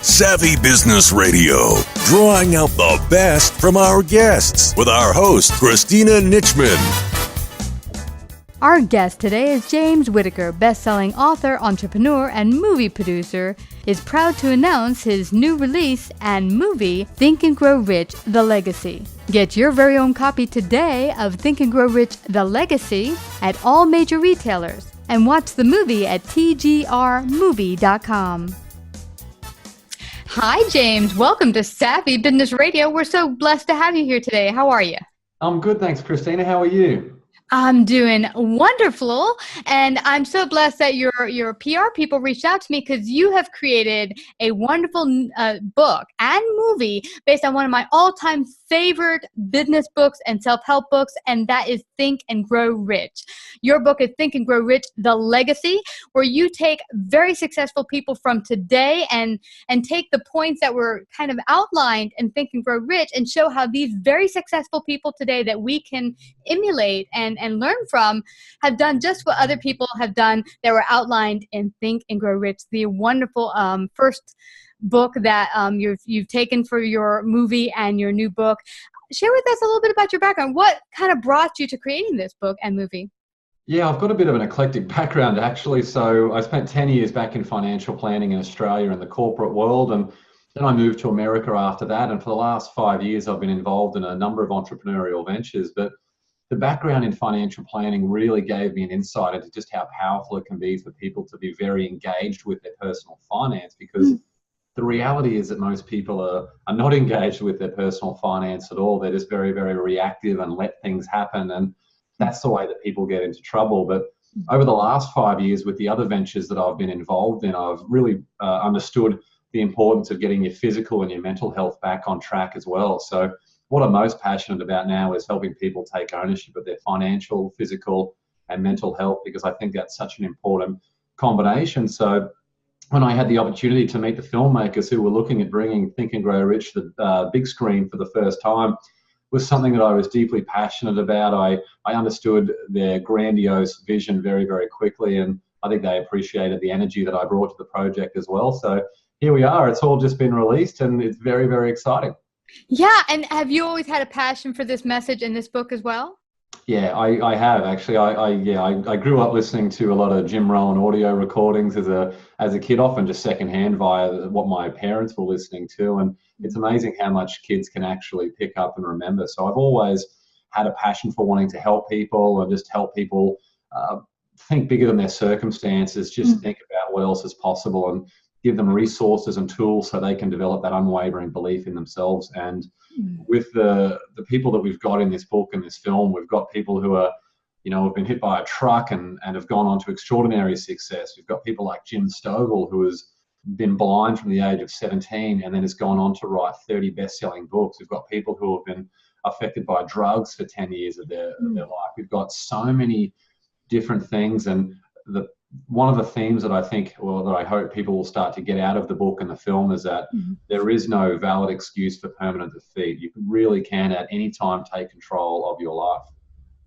Savvy Business Radio, drawing out the best from our guests with our host, Christina Nichman. Our guest today is James Whittaker, best-selling author, entrepreneur, and movie producer, is proud to announce his new release and movie, Think and Grow Rich, The Legacy. Get your very own copy today of Think and Grow Rich, The Legacy at all major retailers, and watch the movie at tgrmovie.com. Hi, James. Welcome to Savvy Business Radio. We're so blessed to have you here today. How are you? I'm good, thanks, Christina. How are you? I'm doing wonderful, and I'm so blessed that your PR people reached out to me because you have created a wonderful book and movie based on one of my all-time favorite business books and self-help books, and that is Think and Grow Rich. Your book is Think and Grow Rich, The Legacy, where you take very successful people from today and take the points that were kind of outlined in Think and Grow Rich and show how these very successful people today that we can emulate and learn from have done just what other people have done that were outlined in Think and Grow Rich, the wonderful first book that you've taken for your movie and your new book. Share with us a little bit about your background. What kind of brought you to creating this book and movie? Yeah, I've got a bit of an eclectic background, actually. So I spent 10 years back in financial planning in Australia in the corporate world, and then I moved to America after that. And for the last 5 years, I've been involved in a number of entrepreneurial ventures. But the background in financial planning really gave me an insight into just how powerful it can be for people to be very engaged with their personal finance, because the reality is that most people are not engaged with their personal finance at all. They're just very, very reactive and let things happen. And that's the way that people get into trouble. But over the last 5 years with the other ventures that I've been involved in, I've really understood the importance of getting your physical and your mental health back on track as well. So what I'm most passionate about now is helping people take ownership of their financial, physical, and mental health, because I think that's such an important combination. So when I had the opportunity to meet the filmmakers who were looking at bringing Think and Grow Rich to the big screen for the first time, was something that I was deeply passionate about. I understood their grandiose vision very, very quickly, and I think they appreciated the energy that I brought to the project as well. So here we are. It's all just been released, and it's very, very exciting. Yeah, and have you always had a passion for this message in this book as well? Yeah, I have actually. I grew up listening to a lot of Jim Rohn audio recordings as a kid, often just secondhand via what my parents were listening to, and it's amazing how much kids can actually pick up and remember. So I've always had a passion for wanting to help people and just help people think bigger than their circumstances, just think about what else is possible and give them resources and tools so they can develop that unwavering belief in themselves. And with the people that we've got in this book and this film, we've got people who are, have been hit by a truck and have gone on to extraordinary success. We've got people like Jim Stovall, who has been blind from the age of 17 and then has gone on to write 30 best-selling books. We've got people who have been affected by drugs for 10 years of their life. We've got so many different things, and one of the themes that I think, or that I hope people will start to get out of the book and the film, is that there is no valid excuse for permanent defeat. You really can at any time take control of your life.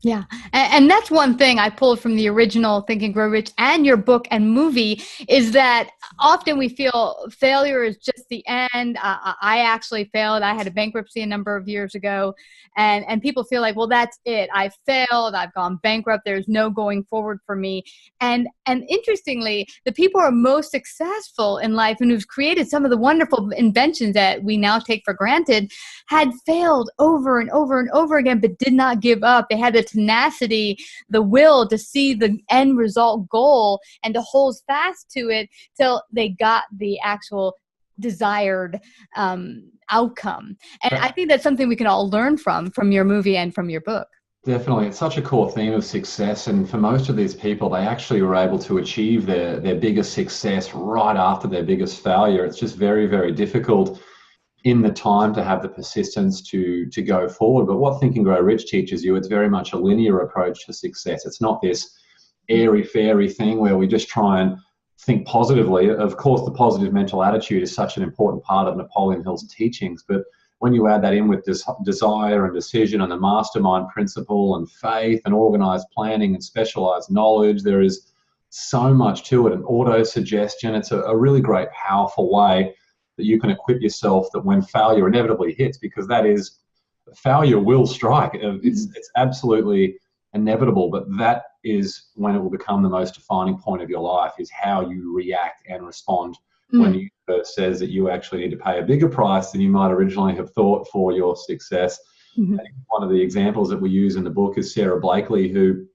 Yeah. And that's one thing I pulled from the original Think and Grow Rich and your book and movie, is that often we feel failure is just the end. I actually failed. I had a bankruptcy a number of years ago, and people feel like, well, that's it. I failed. I've gone bankrupt. There's no going forward for me. And interestingly, the people who are most successful in life and who've created some of the wonderful inventions that we now take for granted had failed over and over and over again, but did not give up. They had the tenacity, the will to see the end result goal and to hold fast to it till they got the actual desired outcome. And I think that's something we can all learn from your movie and from your book. Definitely. It's such a core theme of success. And for most of these people, they actually were able to achieve their biggest success right after their biggest failure. It's just very, very difficult in the time to have the persistence to go forward. But what Think and Grow Rich teaches you, it's very much a linear approach to success. It's not this airy-fairy thing where we just try and think positively. Of course, the positive mental attitude is such an important part of Napoleon Hill's teachings, but when you add that in with desire and decision and the mastermind principle and faith and organized planning and specialized knowledge, there is so much to it. And auto-suggestion, it's a really great, powerful way that you can equip yourself that when failure inevitably hits, because failure will strike. It's absolutely inevitable, but that is when it will become the most defining point of your life, is how you react and respond when the universe says that you actually need to pay a bigger price than you might originally have thought for your success. One of the examples that we use in the book is Sarah Blakely, who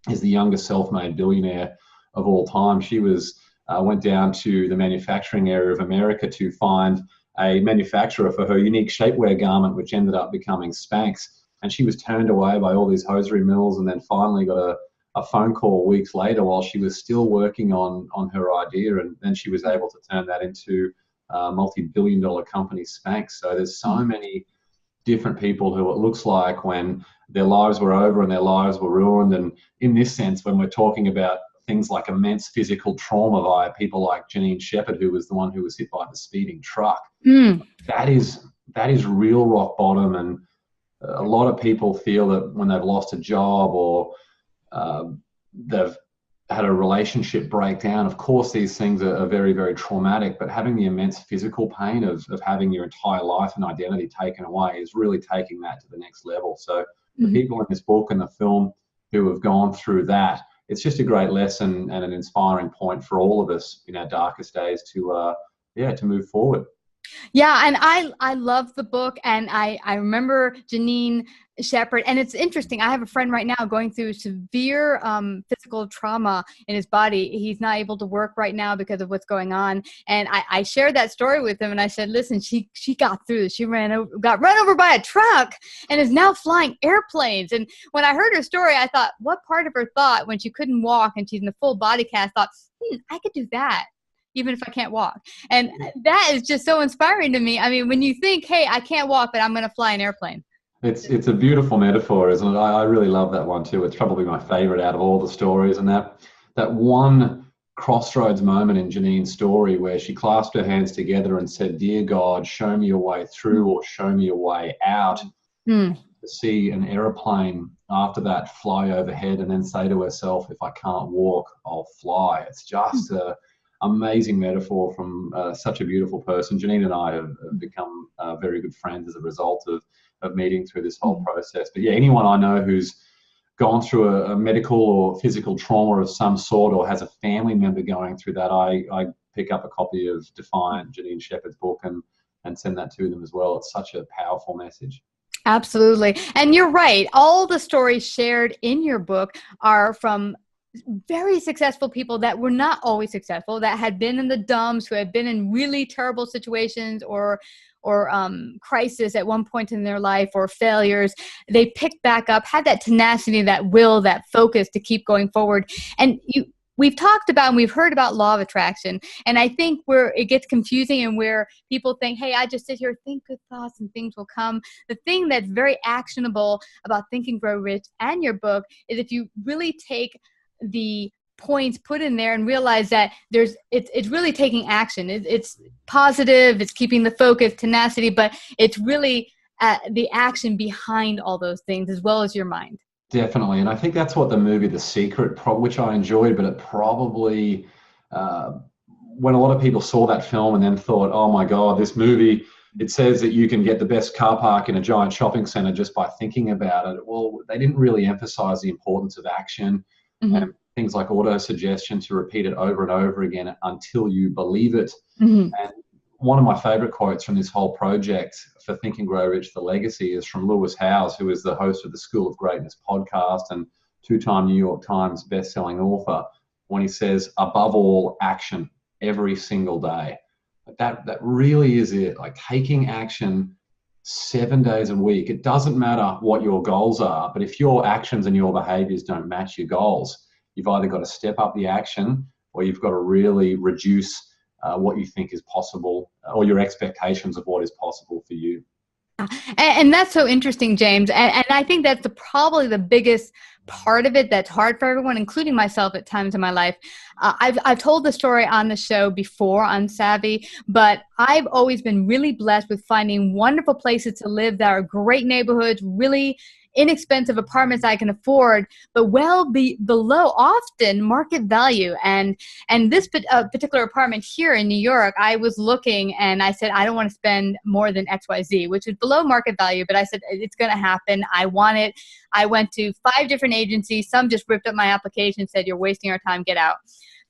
is the youngest self-made billionaire of all time. She went down to the manufacturing area of America to find a manufacturer for her unique shapewear garment, which ended up becoming Spanx. And she was turned away by all these hosiery mills, and then finally got a phone call weeks later while she was still working on her idea. And then she was able to turn that into a multi-billion-dollar company, Spanx. So there's so many different people who it looks like when their lives were over and their lives were ruined. And in this sense, when we're talking about things like immense physical trauma via people like Jeannine Shepard, who was the one who was hit by the speeding truck, that is real rock bottom. And a lot of people feel that when they've lost a job or they've had a relationship breakdown, of course these things are very, very traumatic, but having the immense physical pain of having your entire life and identity taken away is really taking that to the next level. So the people in this book and the film who have gone through that, it's just a great lesson and an inspiring point for all of us in our darkest days to move forward. Yeah, and I love the book, and I remember Jeannine Shepard, and it's interesting. I have a friend right now going through severe physical trauma in his body. He's not able to work right now because of what's going on, and I shared that story with him, and I said, listen, she got through this. She got run over by a truck and is now flying airplanes. And when I heard her story, I thought, what part of her thought when she couldn't walk and she's in a full body cast thought, I could do that even if I can't walk. And that is just so inspiring to me. I mean, when you think, hey, I can't walk, but I'm going to fly an airplane. It's a beautiful metaphor, isn't it? I really love that one too. It's probably my favorite out of all the stories. And that one crossroads moment in Jeannine's story where she clasped her hands together and said, dear God, show me a way through or show me a way out. To see an airplane after that fly overhead and then say to herself, if I can't walk, I'll fly. It's just amazing metaphor from such a beautiful person. Jeannine and I have become very good friends as a result of meeting through this whole process. But yeah, anyone I know who's gone through a medical or physical trauma of some sort or has a family member going through that, I pick up a copy of Defiant, Jeannine Shepard's book, and send that to them as well. It's such a powerful message. Absolutely. And you're right. All the stories shared in your book are from very successful people that were not always successful, that had been in the dumps, who had been in really terrible situations or crisis at one point in their life, or failures. They picked back up, had that tenacity, that will, that focus to keep going forward. And we've talked about and we've heard about law of attraction. And I think where it gets confusing and where people think, hey, I just sit here, think good thoughts and things will come. The thing that's very actionable about Think and Grow Rich and your book is if you really take the points put in there and realize that it's really taking action. It's positive, it's keeping the focus, tenacity, but it's really the action behind all those things as well as your mind. Definitely. And I think that's what the movie The Secret, which I enjoyed, but it probably, when a lot of people saw that film and then thought, oh my God, this movie, it says that you can get the best car park in a giant shopping center just by thinking about it. Well, they didn't really emphasize the importance of action. And things like auto-suggestion to repeat it over and over again until you believe it. And one of my favorite quotes from this whole project for Think and Grow Rich, The Legacy, is from Lewis Howes, who is the host of the School of Greatness podcast and two-time New York Times best-selling author, when he says, above all, action every single day. That really is it, like taking action 7 days a week. It doesn't matter what your goals are, but if your actions and your behaviors don't match your goals, you've either got to step up the action or you've got to really reduce what you think is possible or your expectations of what is possible for you. And that's so interesting, James. And I think that's probably the biggest part of it that's hard for everyone, including myself at times in my life. I've told the story on the show before on Savvy, but I've always been really blessed with finding wonderful places to live that are great neighborhoods, really inexpensive apartments I can afford, but below often market value. And this particular apartment here in New York, I was looking and I said, I don't want to spend more than XYZ, which is below market value. But I said, it's going to happen. I want it. I went to 5 different agencies. Some just ripped up my application, said, you're wasting our time, get out.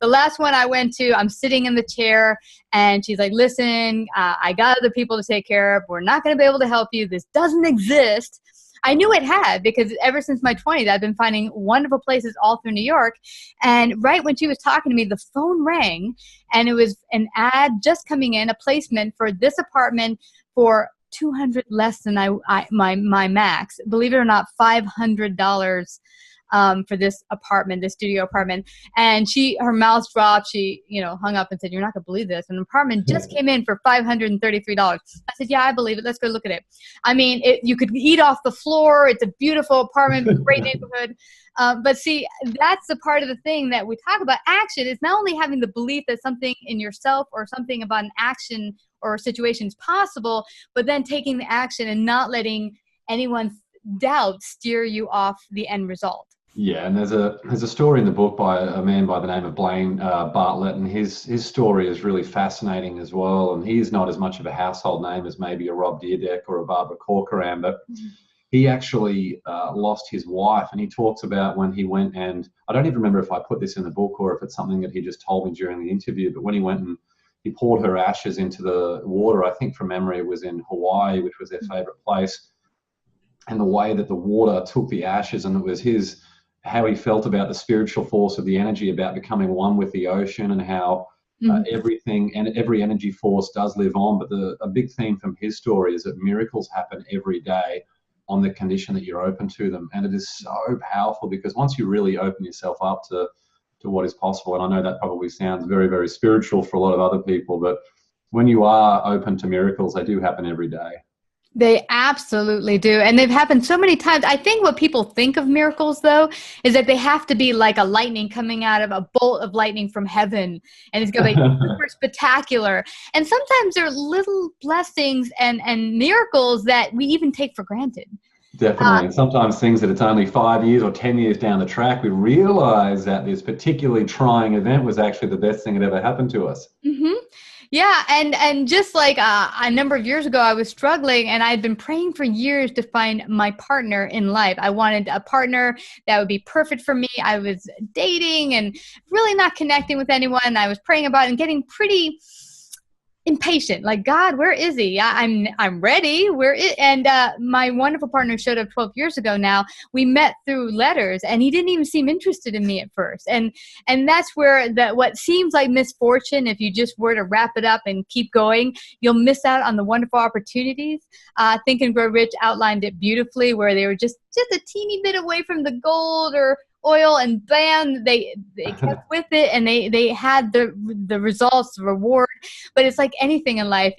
The last one I went to, I'm sitting in the chair and she's like, listen, I got other people to take care of. We're not going to be able to help you. This doesn't exist. I knew it had, because ever since my 20s, I've been finding wonderful places all through New York. And right when she was talking to me, the phone rang and it was an ad just coming in, a placement for this apartment for $200 less than my max. Believe it or not, $500 for this apartment, this studio apartment. And her mouth dropped. She, hung up and said, you're not going to believe this. An apartment just came in for $533. I said, yeah, I believe it. Let's go look at it. I mean, you could eat off the floor. It's a beautiful apartment, great neighborhood. But see, that's the part of the thing that we talk about. Action is not only having the belief that something in yourself or something about an action or situation is possible, but then taking the action and not letting anyone's doubt steer you off the end result. Yeah, and there's a story in the book by a man by the name of Blaine Bartlett, and his story is really fascinating as well. And he's not as much of a household name as maybe a Rob Dyrdek or a Barbara Cocoran, but he actually lost his wife. And he talks about when he went, and I don't even remember if I put this in the book or if it's something that he just told me during the interview, but when he went and he poured her ashes into the water, I think from memory it was in Hawaii, which was their favorite place, and the way that the water took the ashes, and it was how he felt about the spiritual force of the energy, about becoming one with the ocean, and how everything and every energy force does live on. But a big theme from his story is that miracles happen every day on the condition that you're open to them. And it is so powerful, because once you really open yourself up to what is possible, and I know that probably sounds very, very spiritual for a lot of other people, but when you are open to miracles, they do happen every day. They absolutely do. And they've happened so many times. I think what people think of miracles, though, is that they have to be like a lightning coming out of a bolt of lightning from heaven. And it's going to be super spectacular. And sometimes there are little blessings and miracles that we even take for granted. Definitely. And sometimes things that it's only 5 years or 10 years down the track, we realize that this particularly trying event was actually the best thing that ever happened to us. Mm-hmm. Yeah. And just like a number of years ago, I was struggling and I'd been praying for years to find my partner in life. I wanted a partner that would be perfect for me. I was dating and really not connecting with anyone. I was praying about it and getting pretty impatient, like, God, where is he? I'm ready. And my wonderful partner showed up 12 years ago now. We met through letters and he didn't even seem interested in me at first. And that's where what seems like misfortune, if you just were to wrap it up and keep going, you'll miss out on the wonderful opportunities. Think and Grow Rich outlined it beautifully, where they were just a teeny bit away from the gold or oil, and bam, they kept with it, and they had the results, the reward. But it's like anything in life,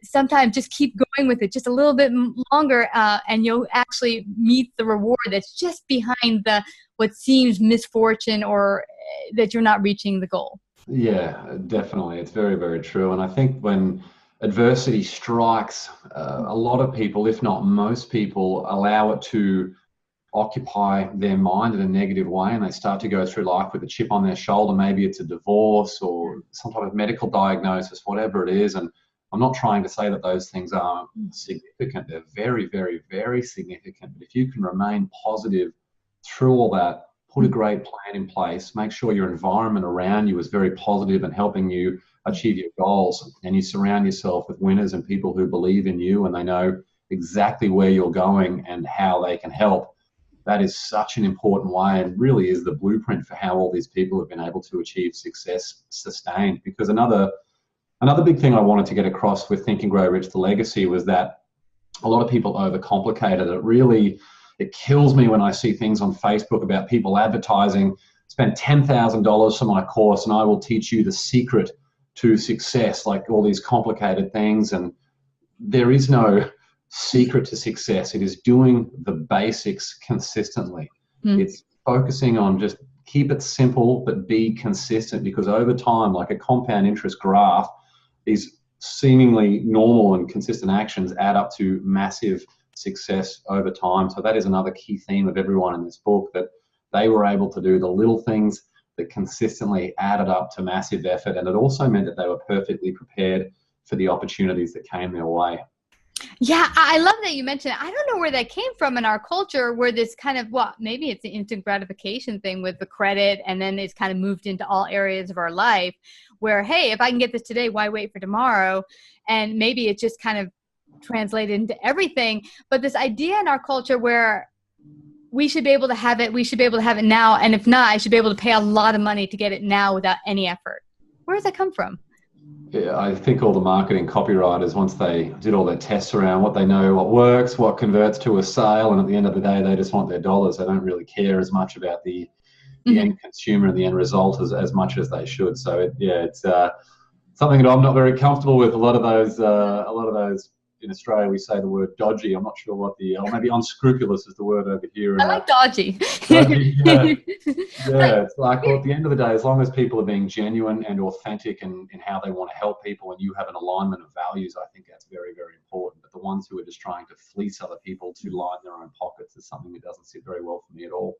sometimes just keep going with it just a little bit longer, and you'll actually meet the reward that's just behind what seems misfortune, or that you're not reaching the goal. Yeah, definitely. It's very, very true. And I think when adversity strikes, a lot of people, if not most people, allow it to occupy their mind in a negative way, and they start to go through life with a chip on their shoulder. Maybe it's a divorce or some type of medical diagnosis, whatever it is. And I'm not trying to say that those things aren't significant. They're very, very, very significant. But if you can remain positive through all that, put a great plan in place, make sure your environment around you is very positive and helping you achieve your goals, and you surround yourself with winners and people who believe in you and they know exactly where you're going and how they can help. That is such an important way, and really is the blueprint for how all these people have been able to achieve success sustained. Because another big thing I wanted to get across with Think and Grow Rich, the legacy, was that a lot of people overcomplicate it. It kills me when I see things on Facebook about people advertising, spend $10,000 for my course and I will teach you the secret to success, like all these complicated things. And there is no secret to success. It is doing the basics consistently. It's focusing on just keep it simple but be consistent, because over time, like a compound interest graph, these seemingly normal and consistent actions add up to massive success over time. So that is another key theme of everyone in this book, that they were able to do the little things that consistently added up to massive effort. And it also meant that they were perfectly prepared for the opportunities that came their way. Yeah, I love that you mentioned it. I don't know where that came from in our culture, where this kind of, well, maybe it's the instant gratification thing with the credit, and then it's kind of moved into all areas of our life where, hey, if I can get this today, why wait for tomorrow? And maybe it's just kind of translated into everything. But this idea in our culture where we should be able to have it, we should be able to have it now. And if not, I should be able to pay a lot of money to get it now without any effort. Where does that come from? Yeah, I think all the marketing copywriters, once they did all their tests around what they know, what works, what converts to a sale, and at the end of the day, they just want their dollars. They don't really care as much about the end consumer and the end result as much as they should. So it's something that I'm not very comfortable with. A lot of those in Australia, we say the word dodgy. I'm not sure what or maybe unscrupulous is the word over here. I like dodgy. Dodgy, yeah. It's like, well, at the end of the day, as long as people are being genuine and authentic in how they want to help people, and you have an alignment of values, I think that's very, very important. But the ones who are just trying to fleece other people to line their own pockets is something that doesn't sit very well for me at all.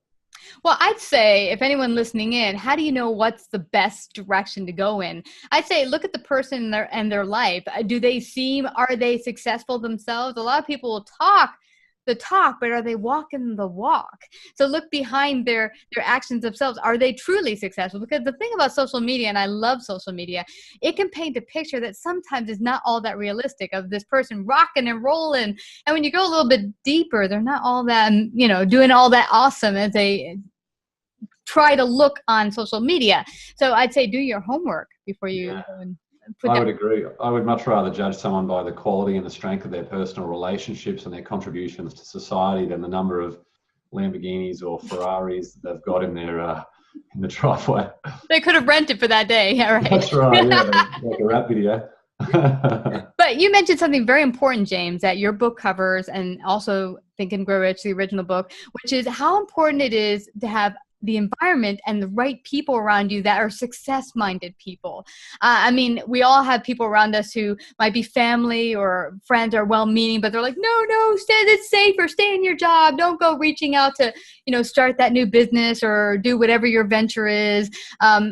Well, I'd say, if anyone listening in, how do you know what's the best direction to go in? I'd say look at the person and their life. Are they successful themselves? A lot of people will talk the talk, but are they walking the walk? So look behind their actions themselves. Are they truly successful? Because the thing about social media, and I love social media, it can paint a picture that sometimes is not all that realistic of this person rocking and rolling. And when you go a little bit deeper, they're not all that, doing all that awesome as they try to look on social media. So I'd say do your homework before you go and I would agree. I would much rather judge someone by the quality and the strength of their personal relationships and their contributions to society than the number of Lamborghinis or Ferraris that they've got in the driveway. They could have rented for that day. All right. That's right. Yeah, like a rap video. But you mentioned something very important, James, that your book covers, and also Think and Grow Rich, the original book, which is how important it is to have the environment and the right people around you that are success-minded people. We all have people around us who might be family or friends or well-meaning, but they're like, no, stay safe or stay in your job. Don't go reaching out to, start that new business or do whatever your venture is.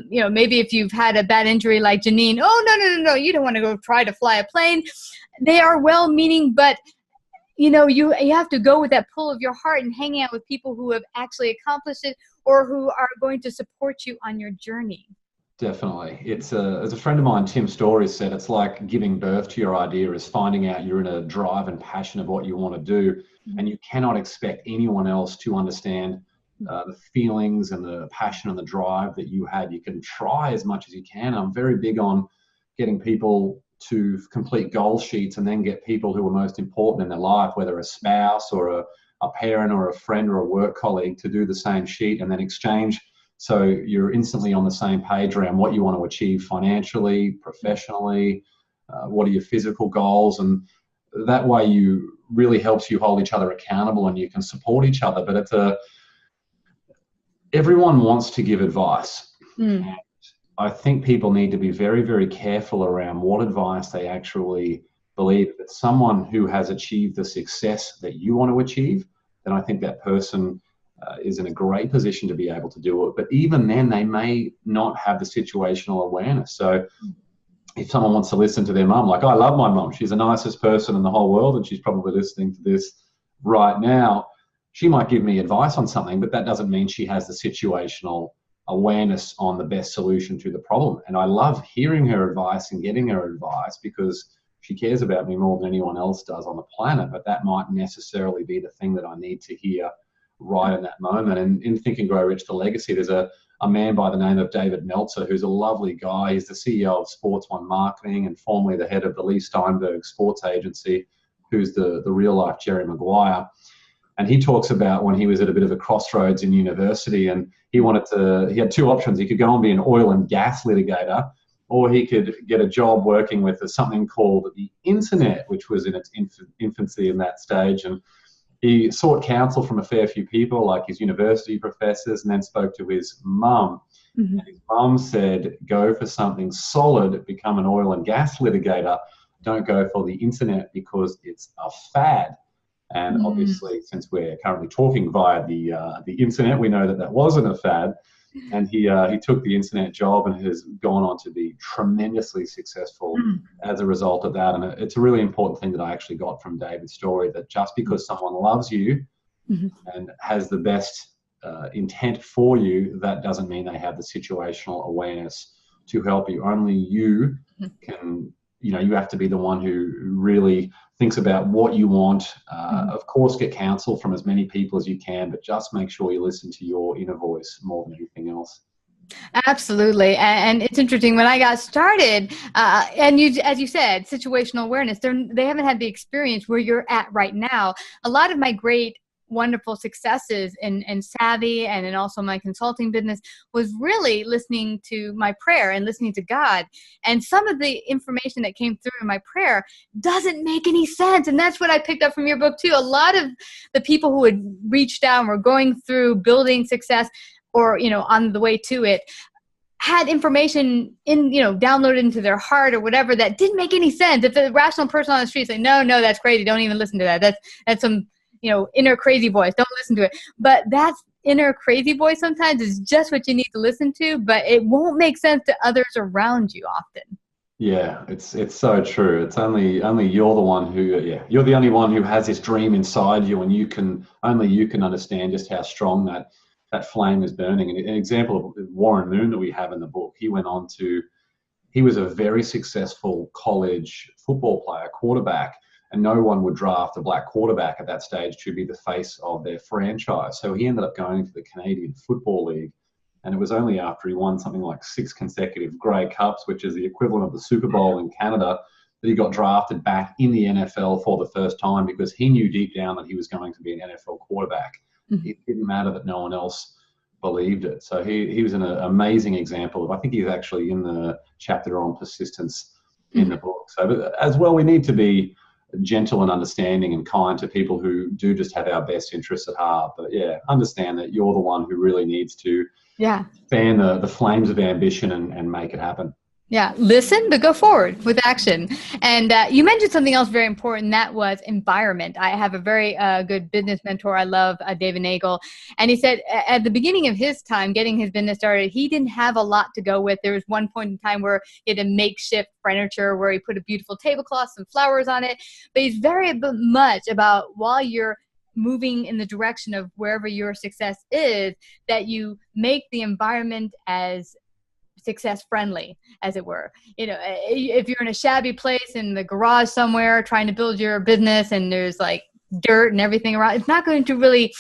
Maybe if you've had a bad injury like Jeannine, no, you don't want to go try to fly a plane. They are well-meaning, but you have to go with that pull of your heart and hang out with people who have actually accomplished it or who are going to support you on your journey. Definitely. It's as a friend of mine, Tim Storey, said, it's like giving birth to your idea is finding out you're in a drive and passion of what you want to do. And you cannot expect anyone else to understand the feelings and the passion and the drive that you had. You can try as much as you can. I'm very big on getting people to complete goal sheets and then get people who are most important in their life, whether a spouse or a parent or a friend or a work colleague, to do the same sheet and then exchange. So you're instantly on the same page around what you want to achieve financially, professionally, what are your physical goals. And that way you really helps you hold each other accountable and you can support each other. But everyone wants to give advice. I think people need to be very, very careful around what advice they actually believe. If it's someone who has achieved the success that you want to achieve, then I think that person is in a great position to be able to do it. But even then, they may not have the situational awareness. So if someone wants to listen to their mum, like, I love my mum, she's the nicest person in the whole world, and she's probably listening to this right now, she might give me advice on something, but that doesn't mean she has the situational awareness on the best solution to the problem. And I love hearing her advice and getting her advice because she cares about me more than anyone else does on the planet, but that might necessarily be the thing that I need to hear right in that moment. And in Think and Grow Rich, the legacy, there's a man by the name of David Meltzer, who's a lovely guy. He's the CEO of Sports One Marketing and formerly the head of the Lee Steinberg Sports Agency, who's the real life Jerry Maguire. And he talks about when he was at a bit of a crossroads in university and he had two options. He could go and be an oil and gas litigator, or he could get a job working with something called the internet, which was in its infancy in that stage. And he sought counsel from a fair few people, like his university professors, and then spoke to his mum. And his mum said, go for something solid, become an oil and gas litigator. Don't go for the internet because it's a fad. And obviously, since we're currently talking via the internet, we know that that wasn't a fad. And he took the internet job and has gone on to be tremendously successful as a result of that. And it's a really important thing that I actually got from David's story, that just because someone loves you and has the best intent for you, that doesn't mean they have the situational awareness to help you. Only you can, you have to be the one who really thinks about what you want. Of course, get counsel from as many people as you can, but just make sure you listen to your inner voice more than anything else. Absolutely. And it's interesting, when I got started, and as you said, situational awareness, they haven't had the experience where you're at right now. A lot of my great wonderful successes in Savvy and in also my consulting business was really listening to my prayer and listening to God. And some of the information that came through in my prayer doesn't make any sense. And that's what I picked up from your book too. A lot of the people who had reached out and were going through building success or, on the way to it, had information downloaded into their heart or whatever that didn't make any sense. If a rational person on the street say, no, that's crazy, don't even listen to that. That's some inner crazy voice. Don't listen to it. But that inner crazy voice sometimes is just what you need to listen to, but it won't make sense to others around you often. Yeah, it's so true. It's only you're the one you're the only one who has this dream inside you, and only you can understand just how strong that flame is burning. And an example of Warren Moon that we have in the book, he was a very successful college football player, quarterback, and no one would draft a black quarterback at that stage to be the face of their franchise. So he ended up going to the Canadian Football League, and it was only after he won something like 6 consecutive Grey Cups, which is the equivalent of the Super Bowl in Canada, that he got drafted back in the NFL for the first time, because he knew deep down that he was going to be an NFL quarterback. It didn't matter that no one else believed it. So he was an amazing example of, I think he's actually in the chapter on persistence in the book. So but as well, we need to be gentle and understanding and kind to people who do just have our best interests at heart. But yeah, understand that you're the one who really needs to fan the flames of ambition and make it happen. Yeah, listen, but go forward with action. And you mentioned something else very important, that was environment. I have a very good business mentor I love, David Nagel. And he said at the beginning of his time getting his business started, he didn't have a lot to go with. There was one point in time where he had a makeshift furniture where he put a beautiful tablecloth, some flowers on it. But he's very much about, while you're moving in the direction of wherever your success is, that you make the environment as success friendly, as it were. If you're in a shabby place in the garage somewhere trying to build your business and there's like dirt and everything around, it's not going to really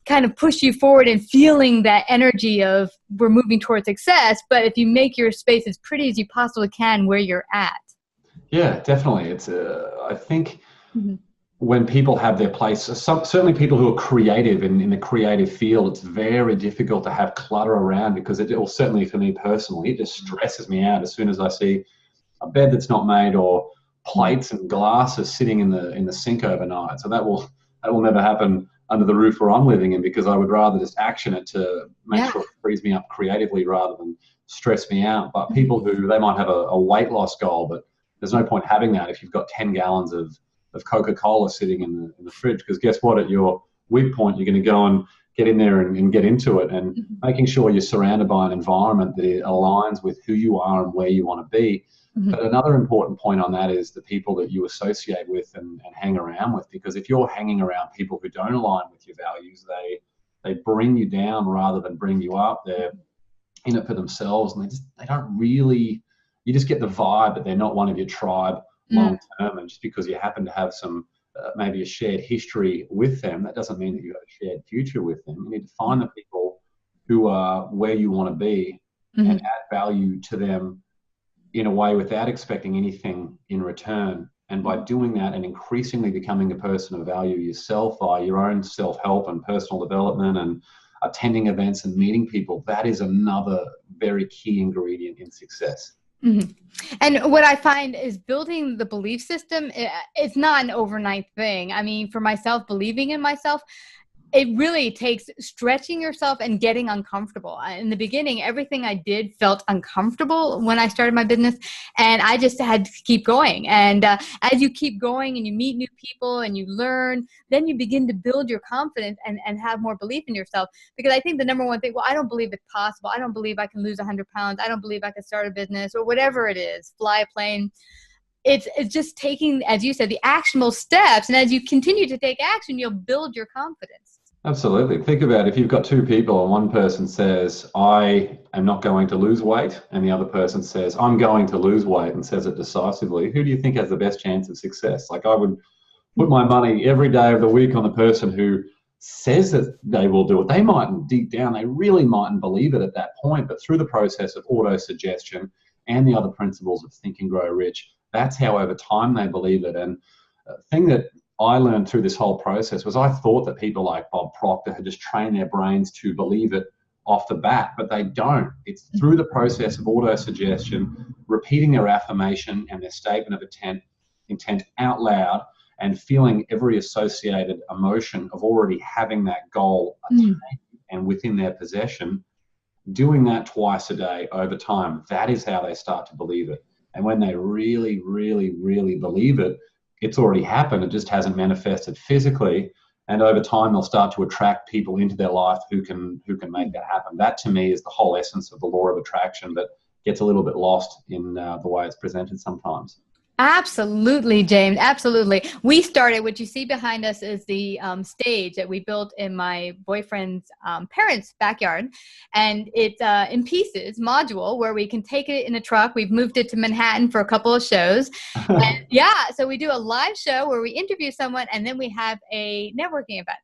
kind of push you forward and feeling that energy of we're moving towards success. But if you make your space as pretty as you possibly can where you're at. Yeah, definitely. It's I think when people have their place, certainly people who are creative in the creative field, it's very difficult to have clutter around, because or certainly for me personally, it just stresses me out as soon as I see a bed that's not made, or plates and glasses sitting in the sink overnight. So that will never happen under the roof where I'm living in, because I would rather just action it to make sure it frees me up creatively rather than stress me out. But people who, they might have a weight loss goal, but there's no point having that if you've got 10 gallons of Coca-Cola sitting in the fridge, because guess what, at your weak point, you're going to go and get in there and get into it, and making sure you're surrounded by an environment that aligns with who you are and where you want to be. But another important point on that is the people that you associate with and hang around with, because if you're hanging around people who don't align with your values, they bring you down rather than bring you up. They're in it for themselves, and they don't really, you just get the vibe that they're not one of your tribe long term. And just because you happen to have some maybe a shared history with them, that doesn't mean that you have a shared future with them. You need to find the people who are where you want to be and add value to them in a way without expecting anything in return. And by doing that and increasingly becoming a person of value yourself via your own self-help and personal development and attending events and meeting people, that is another very key ingredient in success. And what I find is building the belief system, it's not an overnight thing. I mean, for myself, believing in myself, it really takes stretching yourself and getting uncomfortable. In the beginning, everything I did felt uncomfortable when I started my business, and I just had to keep going. And as you keep going and you meet new people and you learn, then you begin to build your confidence and have more belief in yourself. Because I think the number one thing, well, I don't believe it's possible. I don't believe I can lose 100 pounds. I don't believe I can start a business or whatever it is, fly a plane. It's just taking, as you said, the actionable steps. And as you continue to take action, you'll build your confidence. Absolutely. Think about if you've got two people and one person says, I am not going to lose weight, and the other person says, I'm going to lose weight, and says it decisively, who do you think has the best chance of success? Like, I would put my money every day of the week on the person who says that they will do it. They mightn't, deep down, they really mightn't believe it at that point, but through the process of auto-suggestion and the other principles of Think and Grow Rich, that's how over time they believe it. And the thing that I learned through this whole process was I thought that people like Bob Proctor had just trained their brains to believe it off the bat, but they don't. It's through the process of auto-suggestion, repeating their affirmation and their statement of intent out loud, and feeling every associated emotion of already having that goal attained and within their possession, doing that twice a day over time. That is how they start to believe it. And when they really, really, really believe it, it's already happened. It just hasn't manifested physically. And over time, they'll start to attract people into their life who can make that happen. That, to me, is the whole essence of the law of attraction, but gets a little bit lost in the way it's presented sometimes. Absolutely, James. Absolutely. We started, what you see behind us is the stage that we built in my boyfriend's parents' backyard. And it's in pieces, module, where we can take it in a truck. We've moved it to Manhattan for a couple of shows. And so we do a live show where we interview someone, and then we have a networking event.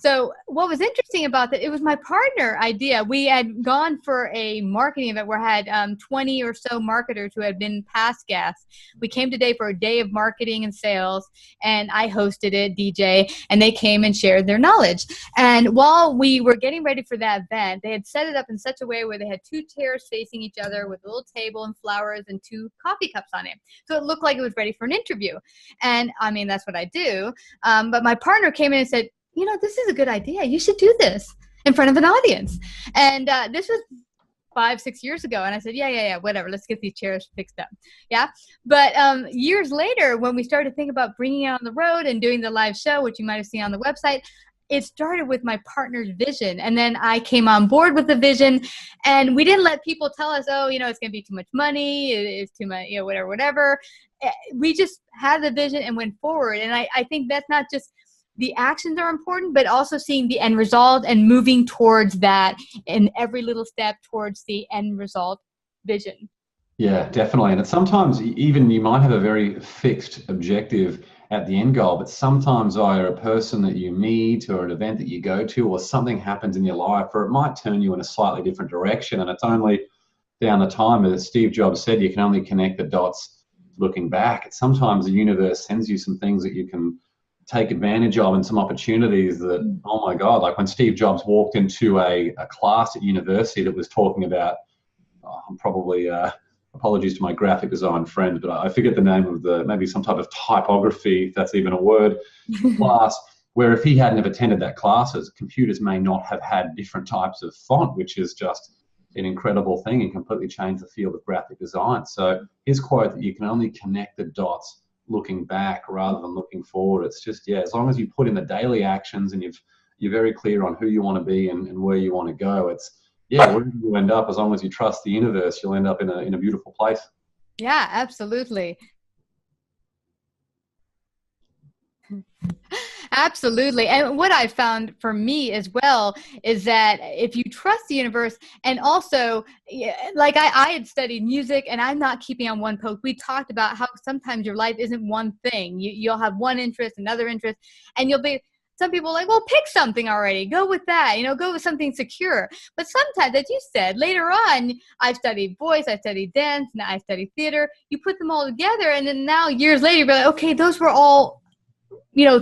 So what was interesting about that, it was my partner idea. We had gone for a marketing event where I had 20 or so marketers who had been past guests. We came today for a day of marketing and sales, and I hosted it, DJ, and they came and shared their knowledge. And while we were getting ready for that event, they had set it up in such a way where they had two chairs facing each other with a little table and flowers and two coffee cups on it. So it looked like it was ready for an interview. And I mean, that's what I do. But my partner came in and said, you know, this is a good idea. You should do this in front of an audience. And this was 5-6 years ago. And I said, yeah, whatever. Let's get these chairs fixed up. Yeah. But years later, when we started thinking about bringing it on the road and doing the live show, which you might have seen on the website, it started with my partner's vision. And then I came on board with the vision, and we didn't let people tell us, oh, you know, it's going to be too much money. It's too much, you know, whatever. We just had the vision and went forward. And I think that's not just the actions are important, but also seeing the end result and moving towards that in every little step towards the end result vision. Yeah, definitely. And it's sometimes even you might have a very fixed objective at the end goal, but sometimes either a person that you meet or an event that you go to or something happens in your life, or it might turn you in a slightly different direction. And it's only down the time, as Steve Jobs said, you can only connect the dots looking back. It's sometimes the universe sends you some things that you can take advantage of and some opportunities that, oh my God, like when Steve Jobs walked into a class at university that was talking about, I'm probably, apologies to my graphic design friends, but I forget the name of maybe some type of typography, if that's even a word, class, where if he hadn't have attended that classes, computers may not have had different types of font, which is just an incredible thing and completely changed the field of graphic design. So his quote that you can only connect the dots looking back rather than looking forward. It's just, yeah, as long as you put in the daily actions and you're very clear on who you want to be and where you want to go, it's, yeah, wherever you end up, as long as you trust the universe, you'll end up in a beautiful place. Yeah, absolutely. Absolutely. And what I found for me as well is that if you trust the universe, and also, like I had studied music, and I'm not keeping on one post. We talked about how sometimes your life isn't one thing. You'll have one interest, another interest, and some people are like, well, pick something already. Go with that, go with something secure. But sometimes, as you said, later on, I studied voice, I studied dance, and I studied theater. You put them all together, and then now years later, you're like, okay, those were all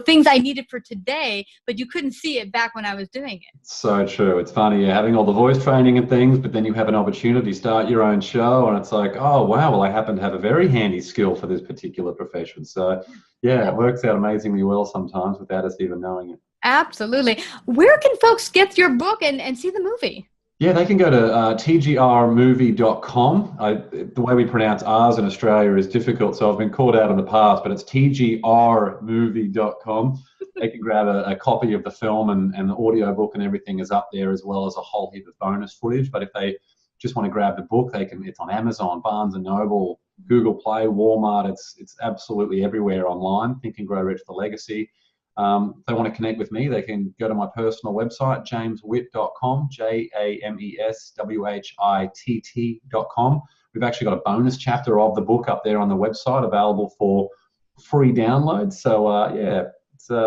things I needed for today, but you couldn't see it back when I was doing it. So true. It's funny, you're having all the voice training and things, but then you have an opportunity to start your own show, and it's like, oh, wow, well, I happen to have a very handy skill for this particular profession. So, yeah, it works out amazingly well sometimes without us even knowing it. Absolutely. Where can folks get your book and see the movie? Yeah, they can go to tgrmovie.com. The way we pronounce R's in Australia is difficult, so I've been called out in the past, but it's tgrmovie.com. They can grab a copy of the film, and the audiobook and everything is up there, as well as a whole heap of bonus footage. But if they just want to grab the book, it's on Amazon, Barnes & Noble, Google Play, Walmart. It's absolutely everywhere online. Think and Grow Rich, The Legacy. If they want to connect with me, they can go to my personal website, jameswitt.com, JamesWhitt.com. We've actually got a bonus chapter of the book up there on the website, available for free download. So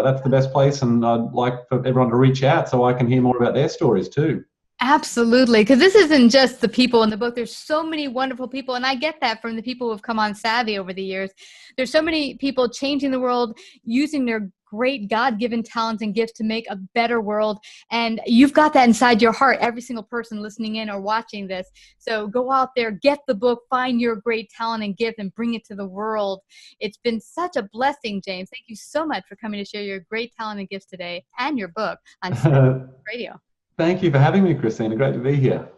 that's the best place, and I'd like for everyone to reach out so I can hear more about their stories too. Absolutely, because this isn't just the people in the book. There's so many wonderful people, and I get that from the people who have come on Savvy over the years. There's so many people changing the world, using their great God-given talents and gifts to make a better world, and you've got that inside your heart, every single person listening in or watching this. So go out there, get the book, find your great talent and gift, and bring it to the world. It's been such a blessing, James. Thank you so much for coming to share your great talent and gifts today, and your book on Savvy Radio. Thank you for having me, Christina. Great to be here.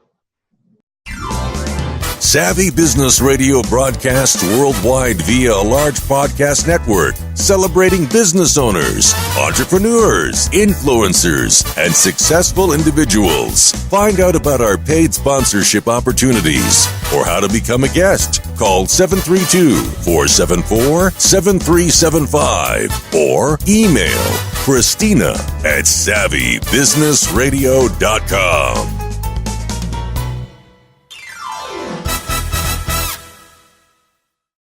Savvy Business Radio broadcasts worldwide via a large podcast network, celebrating business owners, entrepreneurs, influencers, and successful individuals. Find out about our paid sponsorship opportunities or how to become a guest. Call 732-474-7375 or email Christina@savvybusinessradio.com.